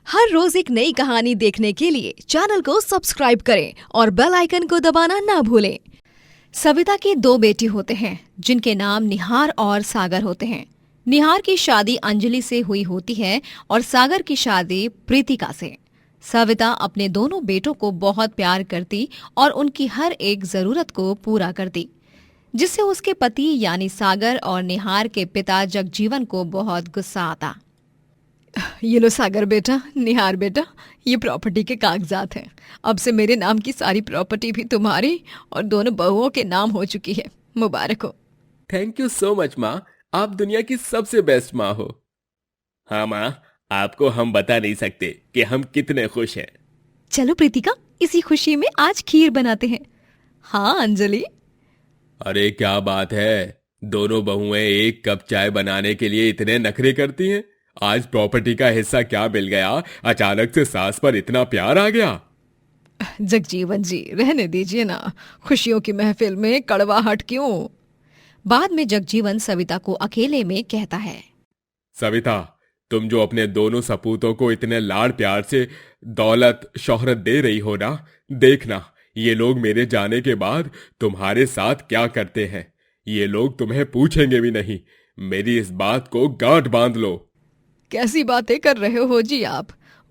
हर रोज एक नई कहानी देखने के लिए चैनल को सब्सक्राइब करें और बेल आइकन को दबाना ना भूलें। सविता के दो बेटे होते हैं जिनके नाम निहार और सागर होते हैं। निहार की शादी अंजलि से हुई होती है और सागर की शादी प्रीतिका से। सविता अपने दोनों बेटों को बहुत प्यार करती और उनकी हर एक जरूरत को पूरा करती, जिससे उसके पति यानी सागर और निहार के पिता जगजीवन को बहुत गुस्सा आता। ये लो सागर बेटा, निहार बेटा, ये प्रॉपर्टी के कागजात हैं। अब से मेरे नाम की सारी प्रॉपर्टी भी तुम्हारी और दोनों बहुओं के नाम हो चुकी है। मुबारक हो। थैंक यू सो मच माँ, आप दुनिया की सबसे बेस्ट माँ हो। हाँ माँ, आपको हम बता नहीं सकते कि हम कितने खुश हैं। चलो प्रीतिका, इसी खुशी में आज खीर बनाते हैं। हाँ अंजलि। अरे क्या बात है, दोनों बहुएं एक कप चाय बनाने के लिए इतने नखरे करती हैं। आज प्रॉपर्टी का हिस्सा क्या मिल गया, अचानक से सास पर इतना प्यार आ गया। जगजीवन जी, रहने दीजिए ना, खुशियों की महफिल में कड़वाहट क्यों। बाद में जगजीवन सविता को अकेले में कहता है, सविता, तुम जो अपने दोनों सपूतों को इतने लाड़ प्यार से दौलत शोहरत दे रही हो ना, देखना ये लोग मेरे जाने के बाद तुम्हारे साथ क्या करते हैं। ये लोग तुम्हें पूछेंगे भी नहीं। मेरी इस बात को गांठ बांध लो। कैसी बातें कर रहे हो जी आप।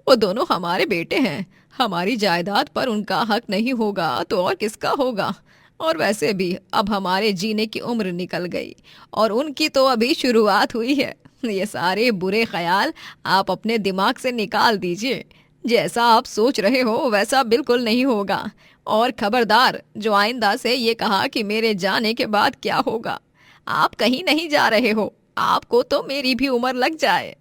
वो दोनों हमारे बेटे हैं। हमारी जायदाद पर उनका हक नहीं होगा तो और किसका होगा। और वैसे भी अब हमारे जीने की उम्र निकल गई और उनकी तो अभी शुरुआत हुई है। ये सारे बुरे ख्याल आप अपने दिमाग से निकाल दीजिए। जैसा आप सोच रहे हो वैसा बिल्कुल नहीं होगा। और खबरदार, जो आइंदा से ये कहा कि मेरे जाने के बाद क्या होगा। आप कहीं नहीं जा रहे हो, आपको तो मेरी भी उम्र लग जाए।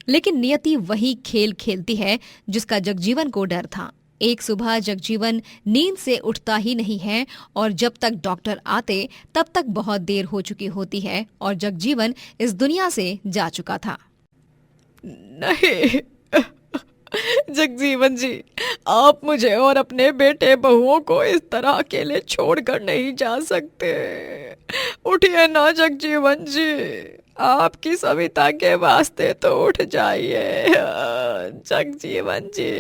लेकिन नियति वही खेल खेलती है जिसका जगजीवन को डर था। एक सुबह जगजीवन नींद से उठता ही नहीं है और जब तक डॉक्टर आते तब तक बहुत देर हो चुकी होती है और जगजीवन इस दुनिया से जा चुका था। नहीं जगजीवन जी, आप मुझे और अपने बेटे बहुओं को इस तरह अकेले छोड़कर नहीं जा सकते। उठिए ना जगजीवन जी, आपकी सविता के वास्ते तो उठ जाइए जगजीवन जी।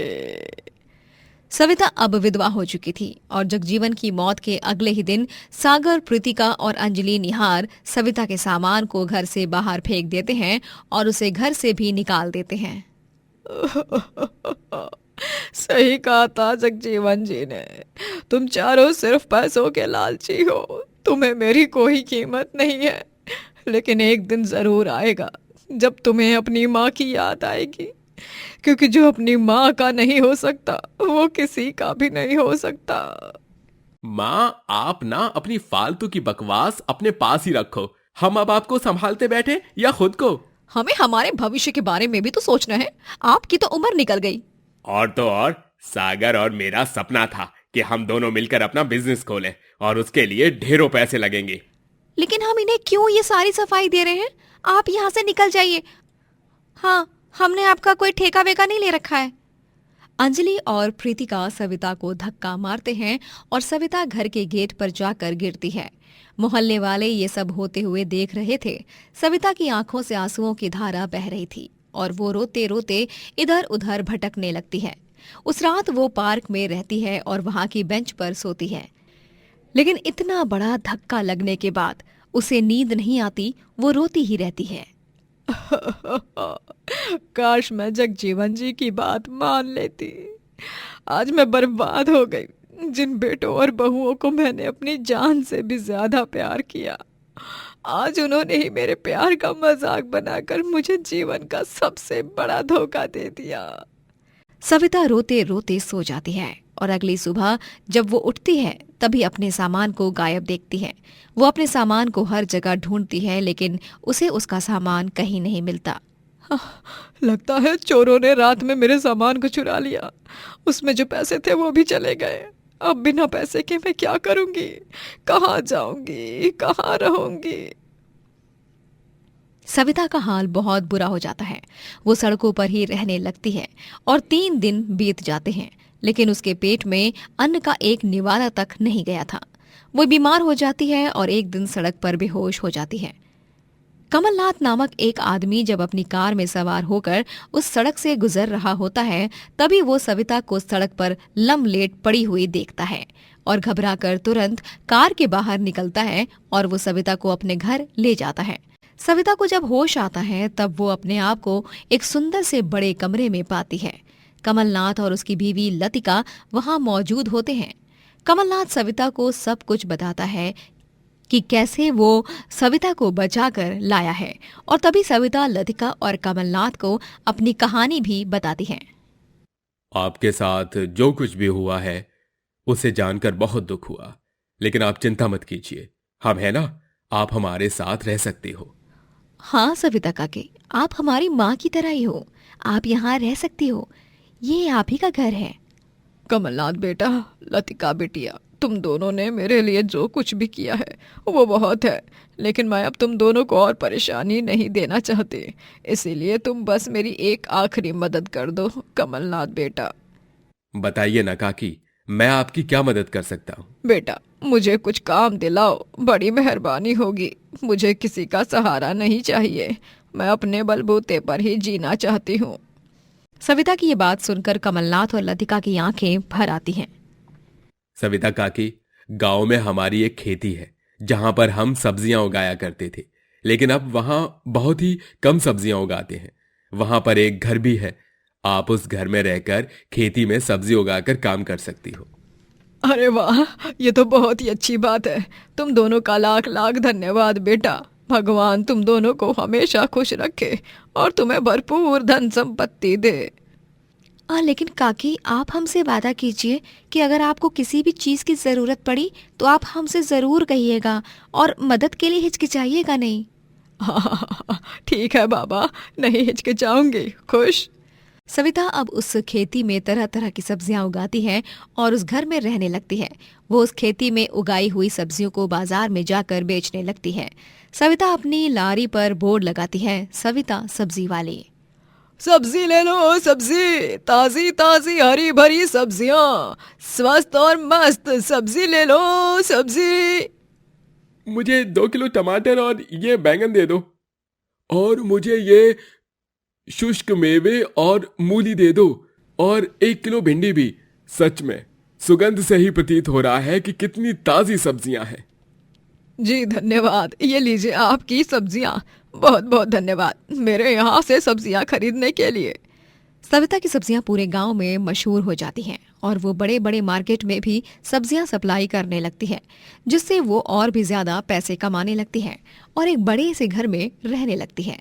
सविता अब विधवा हो चुकी थी और जगजीवन की मौत के अगले ही दिन सागर, प्रीतिका और अंजलि निहार सविता के सामान को घर से बाहर फेंक देते हैं और उसे घर से भी निकाल देते हैं। सही कहा था जगजीवन जी ने, तुम चारों सिर्फ पैसों के लालची हो। तुम्हें मेरी कोई कीमत नहीं है, लेकिन एक दिन जरूर आएगा जब तुम्हें अपनी माँ की याद आएगी, क्योंकि जो अपनी माँ का नहीं हो सकता वो किसी का भी नहीं हो सकता। माँ, आप ना अपनी फालतू की बकवास अपने पास ही रखो। हम अब आपको संभालते बैठे या खुद को? हमें हमारे भविष्य के बारे में भी तो सोचना है। आपकी तो उम्र निकल गई। और तो और, सागर और मेरा सपना था कि हम दोनों मिलकर अपना बिजनेस खोलें और उसके लिए ढेरों पैसे लगेंगे। लेकिन हम इन्हें क्यों ये सारी सफाई दे रहे हैं? आप यहाँ से निकल जाइए। हाँ, हमने आपका कोई ठेका वेका नहीं ले रखा है। अंजलि और प्रीतिका सविता को धक्का मारते हैं और सविता घर के गेट पर जाकर गिरती है। मोहल्ले वाले ये सब होते हुए देख रहे थे। सविता की आंखों से आंसुओं की धारा बह रही थी और वो रोते रोते इधर उधर भटकने लगती है। उस रात वो पार्क में रहती है और वहां की बेंच पर सोती है। लेकिन इतना बड़ा धक्का लगने के बाद उसे नींद नहीं आती, वो रोती ही रहती है। काश मैं जगजीवन जी की बात मान लेती। आज मैं बर्बाद हो गई। जिन बेटों और बहुओं को मैंने अपनी जान से भी ज्यादा प्यार किया, आज उन्होंने ही मेरे प्यार का मजाक बनाकर मुझे जीवन का सबसे बड़ा धोखा दे दिया। सविता रोते रोते सो जाती है और अगली सुबह जब वो उठती है तभी अपने सामान को गायब देखती है। वो अपने सामान को हर जगह ढूंढती है लेकिन उसे उसका सामान कहीं नहीं मिलता। लगता है चोरों ने रात में मेरे सामान को चुरा लिया। उसमें जो पैसे थे वो भी चले गए। अब बिना पैसे के मैं क्या करूंगी? कहाँ जाऊंगी? कहाँ रहूंगी? सविता का हाल बहुत बुरा हो जाता है। वो सड़कों पर ही रहने लगती है और 3 दिन बीत जाते हैं, लेकिन उसके पेट में अन्न का एक निवाला तक नहीं गया था। वो बीमार हो जाती है और एक दिन सड़क पर बेहोश हो जाती है। कमलनाथ नामक एक आदमी जब अपनी कार में सवार होकर उस सड़क से गुजर रहा होता है, तभी वो सविता को सड़क पर लम्बलेट पड़ी हुई देखता है और घबराकर तुरंत कार के बाहर निकलता है और वो सविता को अपने घर ले जाता है। सविता को जब होश आता है तब वो अपने आप को एक सुंदर से बड़े कमरे में पाती है। कमलनाथ और उसकी बीवी लतिका वहां मौजूद होते हैं। कमलनाथ सविता को सब कुछ बताता है कि कैसे वो सविता को बचाकर लाया है, और तभी सविता लतिका और कमलनाथ को अपनी कहानी भी बताती है। आपके साथ जो कुछ भी हुआ है उसे जानकर बहुत दुख हुआ, लेकिन आप चिंता मत कीजिए, हम है ना, आप हमारे साथ रह सकती हो। हाँ सविता काकी, आप हमारी माँ की तरह ही हो, आप यहाँ रह सकती हो, ये आप ही का घर है। कमलनाथ बेटा, लतिका बेटिया, तुम दोनों ने मेरे लिए जो कुछ भी किया है वो बहुत है, लेकिन मैं अब तुम दोनों को और परेशानी नहीं देना चाहती, इसीलिए तुम बस मेरी एक आखिरी मदद कर दो। कमलनाथ बेटा। बताइए ना काकी, मैं आपकी क्या मदद कर सकता हूँ? बेटा, मुझे कुछ काम दिलाओ, बड़ी मेहरबानी होगी, मुझे किसी का सहारा नहीं चाहिए, मैं अपने बलबूते पर ही जीना चाहती हूँ। सविता की ये बात सुनकर कमलनाथ और लतिका की आंखें भर आती हैं। सविता काकी, गांव में हमारी एक खेती है जहां पर हम सब्जियां उगाया करते थे, लेकिन अब वहां बहुत ही कम सब्जियां उगाते हैं। वहां पर एक घर भी है, आप उस घर में रहकर खेती में सब्जी उगाकर काम कर सकती हो। अरे वाह, ये तो बहुत ही अच्छी बात है। तुम दोनों का लाख लाख धन्यवाद बेटा। भगवान तुम दोनों को हमेशा खुश रखे और तुम्हें भरपूर धन संपत्ति दे। लेकिन काकी, आप हमसे वादा कीजिए कि अगर आपको किसी भी चीज की जरूरत पड़ी तो आप हमसे जरूर कहिएगा और मदद के लिए हिचकिचाइएगा नहीं। ठीक है बाबा, नहीं हिचकिचाऊंगी, खुश। सविता अब उस खेती में तरह तरह की सब्जियां उगाती है और उस घर में रहने लगती है। वो उस खेती में उगाई हुई सब्जियों को बाजार में जाकर बेचने लगती है। सविता अपनी लारी पर बोर्ड लगाती है, सविता सब्जी वाली। सब्जी ले लो, सब्जी, ताजी ताजी हरी भरी सब्जियां, स्वस्थ और मस्त सब्जी ले लो, सब्जी। मुझे 2 किलो टमाटर और ये बैंगन दे दो, और मुझे ये शुष्क मेवे और मूली दे दो, और 1 किलो भिंडी भी। सच में सुगंध से ही प्रतीत हो रहा है कि कितनी ताजी सब्जियां हैं। जी धन्यवाद, ये लीजिए आपकी सब्जियां, बहुत बहुत धन्यवाद मेरे यहाँ से सब्जियां खरीदने के लिए। सविता की सब्जियां पूरे गांव में मशहूर हो जाती हैं और वो बड़े बड़े मार्केट में भी सब्जियां सप्लाई करने लगती है, जिससे वो और भी ज्यादा पैसे कमाने लगती है और एक बड़े से घर में रहने लगती है।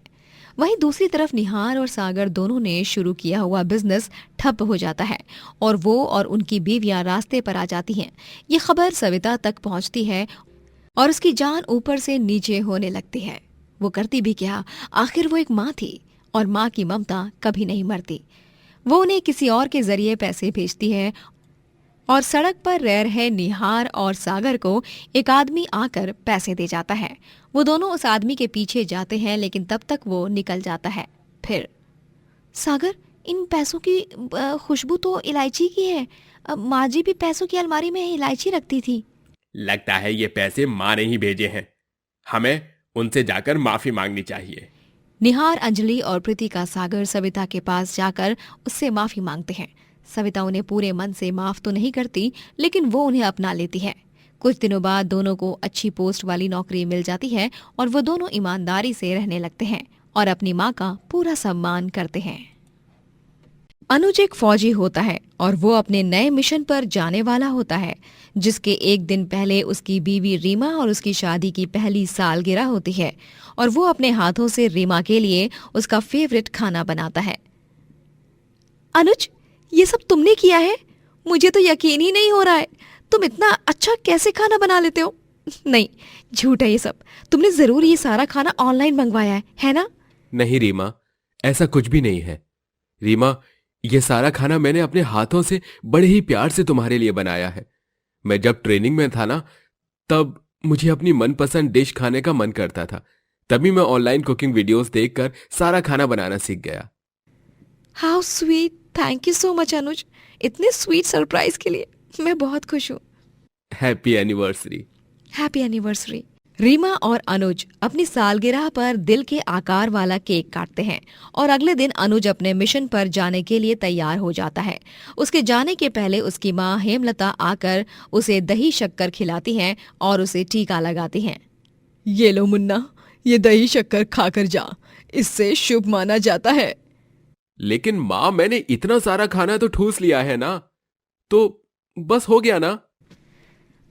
वहीं दूसरी तरफ निहार और सागर दोनों ने शुरू किया हुआ बिजनेस ठप हो जाता है और वो और उनकी बीवियां रास्ते पर आ जाती हैं। ये खबर सविता तक पहुंचती है और उसकी जान ऊपर से नीचे होने लगती है। वो करती भी क्या, आखिर वो एक माँ थी और माँ की ममता कभी नहीं मरती। वो उन्हें किसी और के जरिए पैसे भेजती है और सड़क पर रह रहे निहार और सागर को एक आदमी आकर पैसे दे जाता है। वो दोनों उस आदमी के पीछे जाते हैं, लेकिन तब तक वो निकल जाता है। फिर सागर, इन पैसों की खुशबू तो इलायची की है, माँ जी भी पैसों की अलमारी में इलायची रखती थी। लगता है ये पैसे माँ ने ही भेजे हैं, हमें उनसे जाकर माफी मांगनी चाहिए। निहार, अंजलि और प्रीतिका सागर सविता के पास जाकर उससे माफी मांगते हैं। सविता उन्हें पूरे मन से माफ तो नहीं करती, लेकिन वो उन्हें अपना लेती है। कुछ दिनों बाद दोनों को अच्छी पोस्ट वाली नौकरी मिल जाती है और वो दोनों ईमानदारी से रहने लगते हैं और अपनी माँ का पूरा सम्मान करते हैं। अनुज एक फौजी होता है और वो अपने नए मिशन पर जाने वाला होता है, जिसके एक दिन पहले उसकी बीवी रीमा और उसकी शादी की पहली सालगिरह होती है और वो अपने हाथों से रीमा के लिए उसका फेवरेट खाना बनाता है। अनुज, ये सब तुमने किया है? मुझे तो यकीन ही नहीं हो रहा है, तुम इतना अच्छा कैसे खाना बना लेते हो? नहीं, झूठ है ये सब, तुमने जरूर ये सारा खाना ऑनलाइन मंगवाया है ना? नहीं रीमा, ऐसा कुछ भी नहीं है। रीमा, ये सारा खाना मैंने अपने हाथों से बड़े ही प्यार से तुम्हारे लिए बनाया है। मैं जब ट्रेनिंग में था ना, तब मुझे अपनी मनपसंद डिश खाने का मन करता था, तभी मैं ऑनलाइन कुकिंग वीडियोस देखकर सारा खाना बनाना सीख गया। How sweet, thank you so much Anuj, इतने स्वीट सरप्राइज के लिए मैं बहुत खुश हूँ। Happy anniversary. Happy anniversary. Reema और अनुज अपनी सालगिरह पर दिल के आकार वाला केक काटते हैं और अगले दिन अनुज अपने मिशन पर जाने के लिए तैयार हो जाता है। उसके जाने के पहले उसकी माँ हेमलता आकर उसे दही शक्कर खिलाती हैं और उसे टीका लगाती हैं। ये लो मुन्ना, ये दही शक्कर खाकर जा, इससे शुभ माना जाता है। लेकिन माँ, मैंने इतना सारा खाना तो ठूस लिया है ना, तो बस हो गया ना।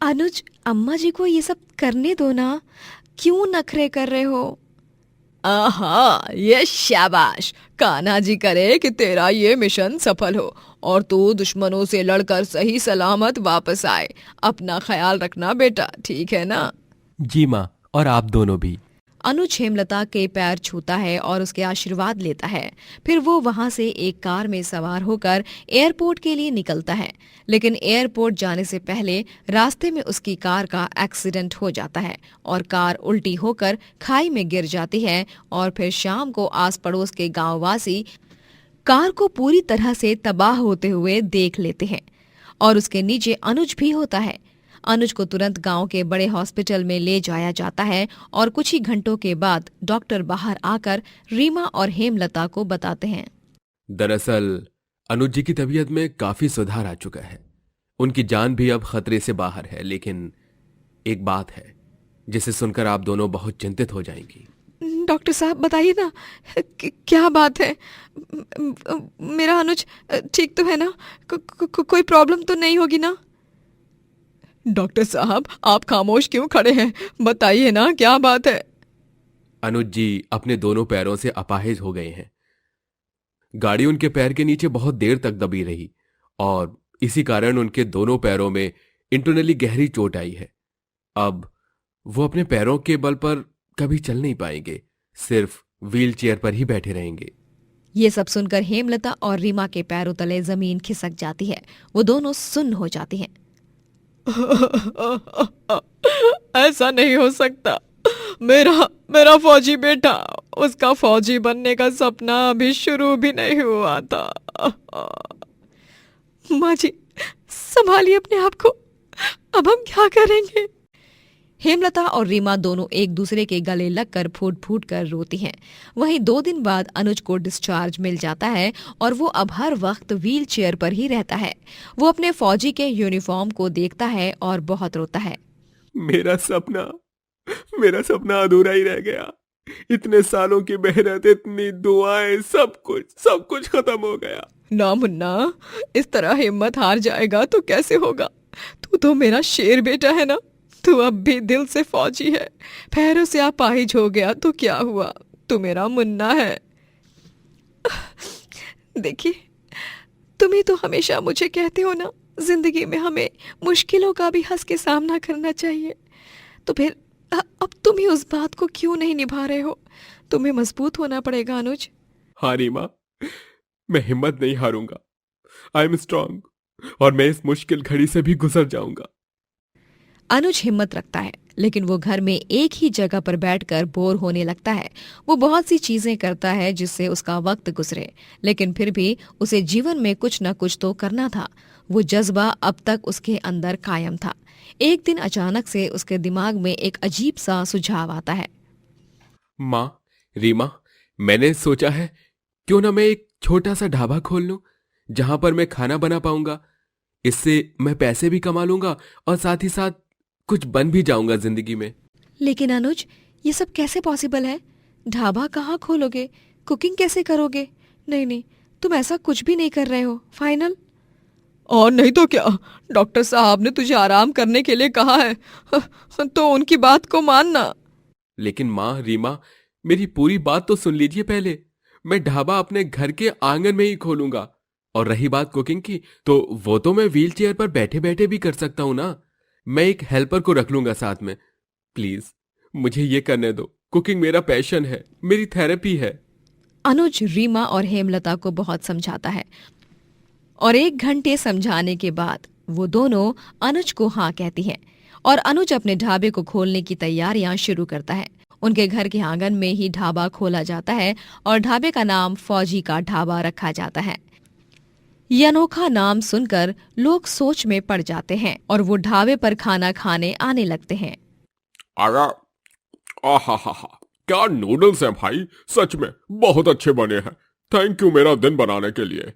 अनुज, अम्मा जी को ये सब करने दो ना, क्यों नखरे कर रहे हो? आहा, ये शाबाश, कान्हा जी करे कि तेरा ये मिशन सफल हो और तू दुश्मनों से लड़कर सही सलामत वापस आए। अपना ख्याल रखना बेटा, ठीक है ना? जी माँ, और आप दोनों भी। अनुज हेमलता के पैर छूता है और उसके आशीर्वाद लेता है। फिर वो वहां से एक कार में सवार होकर एयरपोर्ट के लिए निकलता है। लेकिन एयरपोर्ट जाने से पहले रास्ते में उसकी कार का एक्सीडेंट हो जाता है और कार उल्टी होकर खाई में गिर जाती है। और फिर शाम को आस पड़ोस के गांववासी कार को पूरी तरह से तबाह होते हुए देख लेते हैं और उसके नीचे अनुज भी होता है। अनुज को तुरंत गांव के बड़े हॉस्पिटल में ले जाया जाता है और कुछ ही घंटों के बाद डॉक्टर बाहर आकर रीमा और हेमलता को बताते हैं। दरअसल अनुज जी की तबीयत में काफी सुधार आ चुका है। उनकी जान भी अब खतरे से बाहर है। लेकिन एक बात है जिसे सुनकर आप दोनों बहुत चिंतित हो जाएंगी। डॉक्टर साहब बताइए ना, क्या बात है? मेरा अनुज ठीक तो है ना? कोई प्रॉब्लम तो नहीं होगी ना? डॉक्टर साहब, आप खामोश क्यों खड़े हैं? बताइए ना, क्या बात है? अनुज जी अपने दोनों पैरों से अपाहिज हो गए हैं। गाड़ी उनके पैर के नीचे बहुत देर तक दबी रही और इसी कारण उनके दोनों पैरों में इंटरनली गहरी चोट आई है। अब वो अपने पैरों के बल पर कभी चल नहीं पाएंगे, सिर्फ व्हील चेयर पर ही बैठे रहेंगे। ये सब सुनकर हेमलता और रीमा के पैरों तले जमीन खिसक जाती है। वो दोनों सुन्न हो जाती हैं। ऐसा नहीं हो सकता। मेरा फौजी बेटा, उसका फौजी बनने का सपना अभी शुरू भी नहीं हुआ था। माँ जी, संभालिए अपने आप को, अब हम क्या करेंगे? हेमलता और रीमा दोनों एक दूसरे के गले लगकर फूट फूट कर रोती हैं। वहीं 2 दिन बाद अनुज को डिस्चार्ज मिल जाता है और वो अब हर वक्त व्हील चेयर पर ही रहता है। वो अपने फौजी के यूनिफॉर्म को देखता है और बहुत रोता है। मेरा सपना अधूरा ही रह गया। इतने सालों की मेहनत, इतनी दुआएं, सब कुछ खत्म हो गया। ना मुन्ना, इस तरह हिम्मत हार जाएगा तो कैसे होगा? तू तो मेरा शेर बेटा है ना। तू अब भी दिल से फौजी है। पैरों से अपाहिज हो गया तो क्या हुआ, तू मेरा मुन्ना है। देखिए, तुम ही तो हमेशा मुझे कहते हो ना, जिंदगी में हमें मुश्किलों का भी हंस के सामना करना चाहिए। तो फिर अब तुम ही उस बात को क्यों नहीं निभा रहे हो? तुम्हें मजबूत होना पड़ेगा अनुज। हाँ रीमा, मैं हिम्मत नहीं हारूंगा। आई एम स्ट्रांग और मैं इस मुश्किल घड़ी से भी गुजर जाऊंगा। अनुज हिम्मत रखता है, लेकिन वो घर में एक ही जगह पर बैठकर बोर होने लगता है। वो बहुत सी चीजें करता है जिससे उसका वक्त गुजरे, लेकिन फिर भी उसे जीवन में कुछ न कुछ तो करना था। वो जज्बा अब तक उसके अंदर कायम था। एक दिन अचानक से उसके दिमाग में एक अजीब सा सुझाव आता है। माँ, रीमा, मैंने सोचा है क्यों ना मैं एक छोटा सा ढाबा खोल लूं जहां पर मैं खाना बना पाऊंगा। इससे मैं पैसे भी कमा लूंगा और साथ ही साथ कुछ बन भी जाऊंगा जिंदगी में। लेकिन अनुज, ये सब कैसे पॉसिबल है? ढाबा कहाँ खोलोगे? कुकिंग कैसे करोगे? नहीं, तुम ऐसा कुछ भी नहीं कर रहे हो। फाइनल? और नहीं तो क्या, डॉक्टर साहब ने तुझे आराम करने के लिए कहा है तो उनकी बात को मानना। लेकिन माँ, रीमा, मेरी पूरी बात तो सुन लीजिए पहले। मैं ढाबा अपने घर के आंगन में ही खोलूंगा। और रही बात कुकिंग की, तो वो तो मैं व्हील चेयर पर बैठे बैठे भी कर सकता हूं ना। मैं एक हेल्पर को रख लूंगा साथ में। प्लीज मुझे ये करने दो। कुकिंग मेरा पैशन है, मेरी थेरेपी है। अनुज रीमा और हेमलता को बहुत समझाता है और 1 घंटे समझाने के बाद वो दोनों अनुज को हाँ कहती हैं और अनुज अपने ढाबे को खोलने की तैयारियां शुरू करता है। उनके घर के आंगन में ही ढाबा खोला जाता है और ढाबे का नाम फौजी का ढाबा रखा जाता है। ये अनोखा नाम सुनकर लोग सोच में पड़ जाते हैं और वो ढाबे पर खाना खाने आने लगते हैं। आहा हा हा, क्या नूडल्स हैं भाई, सच में बहुत अच्छे बने हैं। थैंक यू मेरा दिन बनाने के लिए।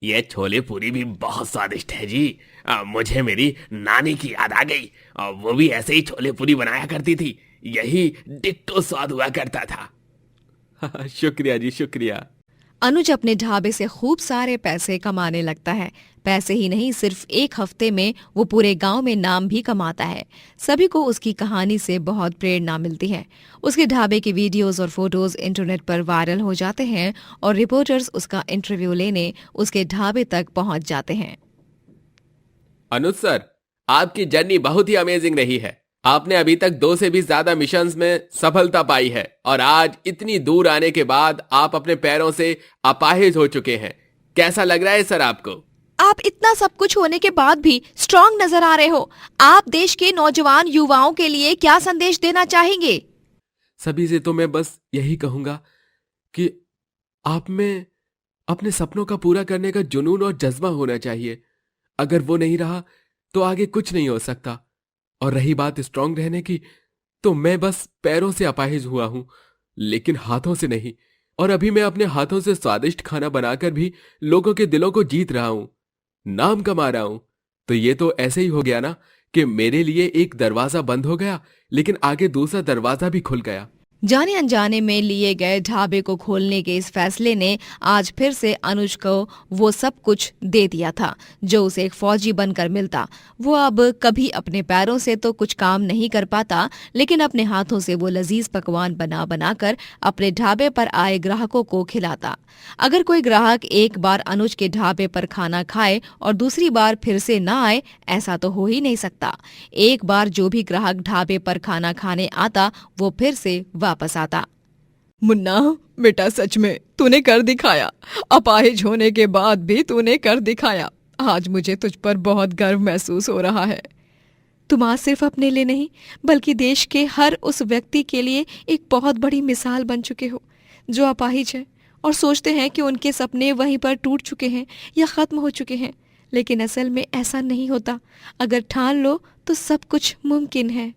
ये छोले पूरी भी बहुत स्वादिष्ट है जी। मुझे मेरी नानी की याद आ गई। वो भी ऐसे ही छोले पूरी बनाया करती थी। यही डिट्टो स्वाद हुआ करता था। शुक्रिया जी, शुक्रिया। अनुज अपने ढाबे से खूब सारे पैसे कमाने लगता है। पैसे ही नहीं, सिर्फ एक हफ्ते में वो पूरे गांव में नाम भी कमाता है। सभी को उसकी कहानी से बहुत प्रेरणा मिलती है। उसके ढाबे के वीडियोस और फोटोज इंटरनेट पर वायरल हो जाते हैं और रिपोर्टर्स उसका इंटरव्यू लेने उसके ढाबे तक पहुंच जाते हैं। अनुज सर, आपकी जर्नी बहुत ही अमेजिंग रही है। आपने अभी तक 2 से भी ज्यादा मिशंस में सफलता पाई है और आज इतनी दूर आने के बाद आप अपने पैरों से अपाहिज हो चुके हैं। कैसा लग रहा है सर आपको? आप इतना सब कुछ होने के बाद भी स्ट्रांग नजर आ रहे हो। आप देश के नौजवान युवाओं के लिए क्या संदेश देना चाहेंगे? सभी से तो मैं बस यही कहूंगा कि आप में अपने सपनों का पूरा करने का जुनून और जज्बा होना चाहिए। अगर वो नहीं रहा तो आगे कुछ नहीं हो सकता। और रही बात स्ट्रांग रहने की, तो मैं बस पैरों से अपाहिज हुआ हूं, लेकिन हाथों से नहीं। और अभी मैं अपने हाथों से स्वादिष्ट खाना बनाकर भी लोगों के दिलों को जीत रहा हूं, नाम कमा रहा हूं। तो ये तो ऐसे ही हो गया ना कि मेरे लिए एक दरवाजा बंद हो गया, लेकिन आगे दूसरा दरवाजा भी खुल गया। जाने अनजाने में लिए गए ढाबे को खोलने के इस फैसले ने आज फिर से अनुज को वो सब कुछ दे दिया था जो उसे एक फौजी बनकर मिलता। वो अब कभी अपने पैरों से तो कुछ काम नहीं कर पाता, लेकिन अपने हाथों से वो लजीज पकवान बना बनाकर अपने ढाबे पर आए ग्राहकों को खिलाता। अगर कोई ग्राहक एक बार अनुज के ढाबे पर खाना खाए और दूसरी बार फिर से ना आए, ऐसा तो हो ही नहीं सकता। एक बार जो भी ग्राहक ढाबे पर खाना खाने आता वो फिर से वापस आता। मुन्ना बेटा, सच में तूने कर दिखाया। अपाहिज होने के बाद भी तूने कर दिखाया। आज मुझे तुझ पर बहुत गर्व महसूस हो रहा है। तुम आज सिर्फ अपने लिए नहीं बल्कि देश के हर उस व्यक्ति के लिए एक बहुत बड़ी मिसाल बन चुके हो जो अपाहिज है और सोचते हैं कि उनके सपने वहीं पर टूट चुके हैं या खत्म हो चुके हैं। लेकिन असल में ऐसा नहीं होता। अगर ठान लो तो सब कुछ मुमकिन है।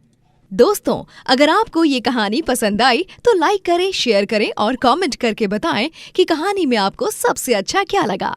दोस्तों, अगर आपको ये कहानी पसंद आई तो लाइक करें, शेयर करें और कमेंट करके बताएं कि कहानी में आपको सबसे अच्छा क्या लगा।